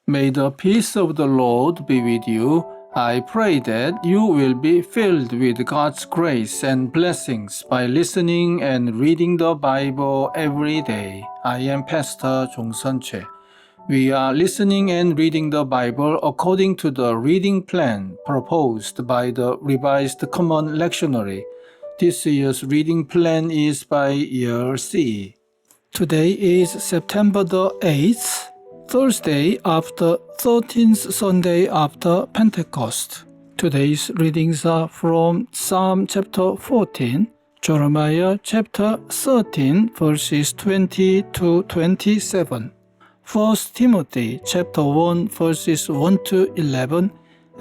May the peace of the Lord be with you. I pray that you will be filled with God's grace and blessings by listening and reading the Bible every day. I am Pastor Jong-sun Choi. We are listening and reading the Bible according to the reading plan proposed by the Revised Common Lectionary. This year's reading plan is by year C. Today is September the 8th, Thursday after 13th Sunday after Pentecost. Today's readings are from Psalm chapter 14, Jeremiah chapter 13 verses 20 to 27, 1 Timothy chapter 1 verses 1 to 11,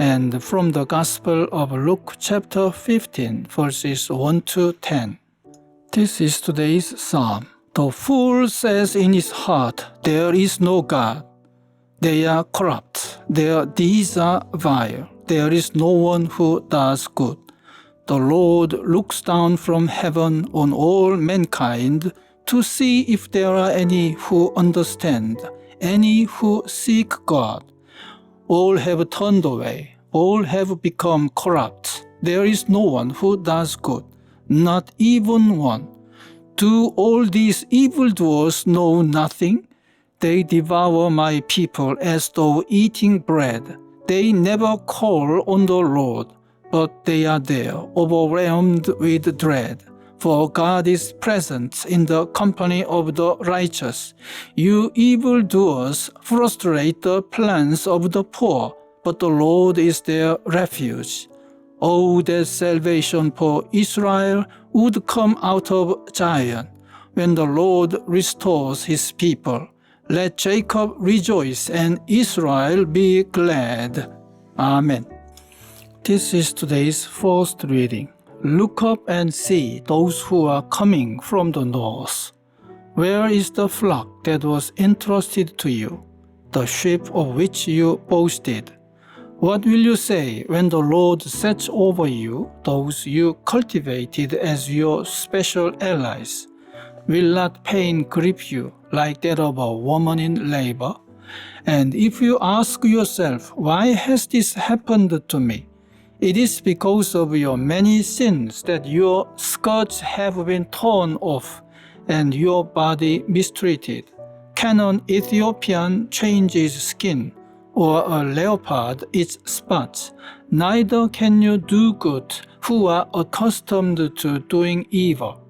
and from the Gospel of Luke chapter 15 verses 1 to 10. This is today's psalm. The fool says in his heart, there is no God. They are corrupt. Their deeds are vile. There is no one who does good. The Lord looks down from heaven on all mankind to see if there are any who understand, any who seek God. All have turned away. All have become corrupt. There is no one who does good, not even one. Do all these evildoers know nothing? They devour my people as though eating bread. They never call on the Lord, but they are there, overwhelmed with dread. For God is present in the company of the righteous. You evildoers frustrate the plans of the poor, but the Lord is their refuge. Oh, that salvation for Israel would come out of Zion when the Lord restores his people. Let Jacob rejoice and Israel be glad. Amen. This is today's first reading. Look up and see those who are coming from the north. Where is the flock that was entrusted to you, the sheep of which you boasted? What will you say when the Lord sets over you those you cultivated as your special allies? Will not pain grip you like that of a woman in labor? And if you ask yourself, why has this happened to me? It is because of your many sins that your skirts have been torn off and your body mistreated. Can an Ethiopian change his skin, or a leopard its spots? Neither can you do good who are accustomed to doing evil.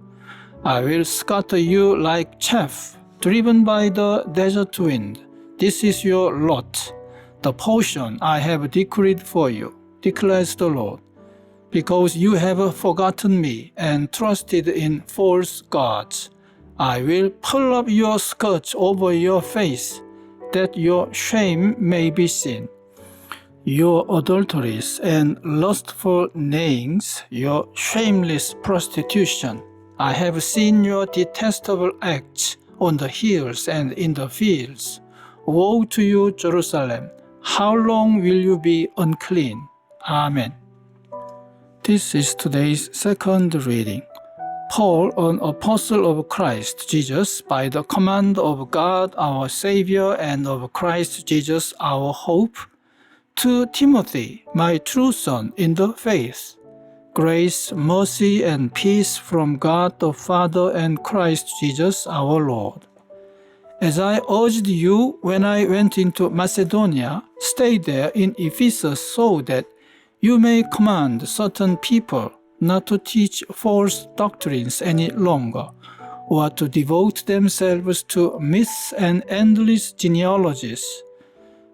I will scatter you like chaff, driven by the desert wind. This is your lot, the portion I have decreed for you, declares the Lord. Because you have forgotten me and trusted in false gods, I will pull up your skirts over your face, that your shame may be seen. Your adulteries and lustful neighings, your shameless prostitution. I have seen your detestable acts on the hills and in the fields. Woe to you, Jerusalem! How long will you be unclean? Amen. This is today's second reading. Paul, an apostle of Christ Jesus, by the command of God our Savior and of Christ Jesus our hope, to Timothy, my true son in the faith. Grace, mercy, and peace from God the Father and Christ Jesus our Lord. As I urged you when I went into Macedonia, stay there in Ephesus so that you may command certain people not to teach false doctrines any longer, or to devote themselves to myths and endless genealogies.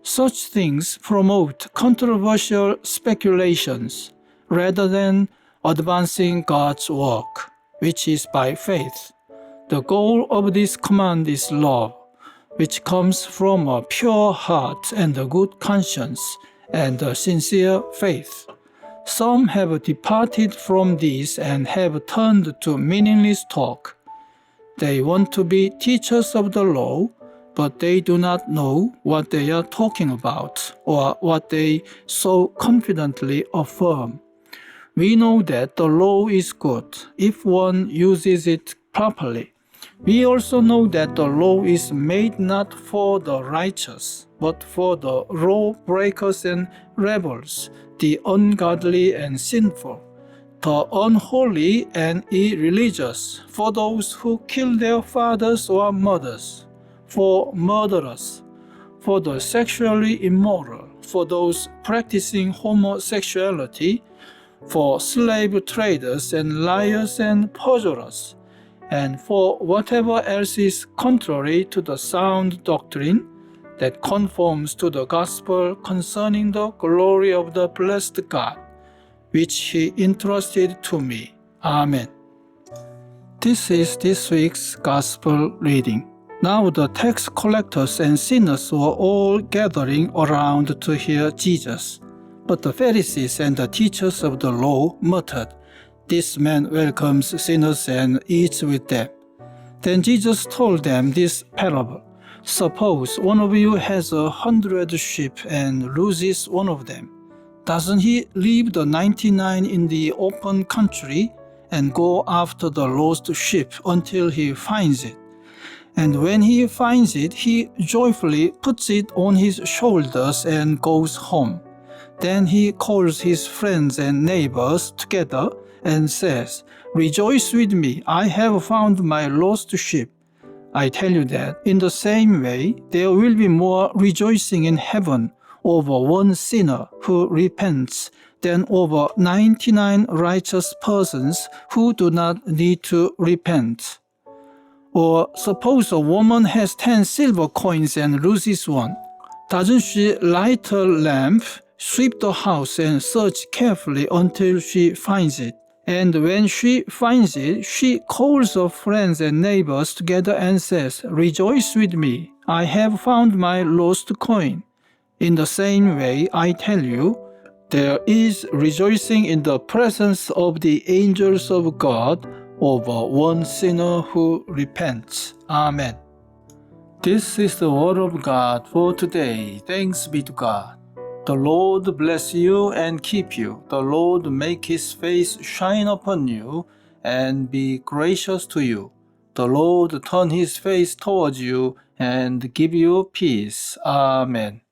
Such things promote controversial speculations rather than advancing God's work, which is by faith. The goal of this command is love, which comes from a pure heart and a good conscience and a sincere faith. Some have departed from these and have turned to meaningless talk. They want to be teachers of the law, but they do not know what they are talking about or what they so confidently affirm. We know that the law is good if one uses it properly. We also know that the law is made not for the righteous, but for the law breakers and rebels, the ungodly and sinful, the unholy and irreligious, for those who kill their fathers or mothers, for murderers, for the sexually immoral, for those practicing homosexuality, for slave traders and liars and perjurers, and for whatever else is contrary to the sound doctrine that conforms to the gospel concerning the glory of the blessed God, which he entrusted to me. Amen. This is this week's gospel reading. Now the tax collectors and sinners were all gathering around to hear Jesus. But the Pharisees and the teachers of the law muttered, "This man welcomes sinners and eats with them." Then Jesus told them this parable. Suppose one of you has 100 sheep and loses one of them. Doesn't he leave the 99 in the open country and go after the lost sheep until he finds it? And when he finds it, he joyfully puts it on his shoulders and goes home. Then he calls his friends and neighbors together and says, "Rejoice with me, I have found my lost sheep." I tell you that in the same way, there will be more rejoicing in heaven over one sinner who repents than over 99 righteous persons who do not need to repent. Or suppose a woman has 10 silver coins and loses one. Doesn't she light a lamp, sweep the house, and search carefully until she finds it? And when she finds it, she calls her friends and neighbors together and says, "Rejoice with me, I have found my lost coin." In the same way, I tell you, there is rejoicing in the presence of the angels of God over one sinner who repents. Amen. This is the word of God for today. Thanks be to God. The Lord bless you and keep you. The Lord make his face shine upon you and be gracious to you. The Lord turn his face towards you and give you peace. Amen.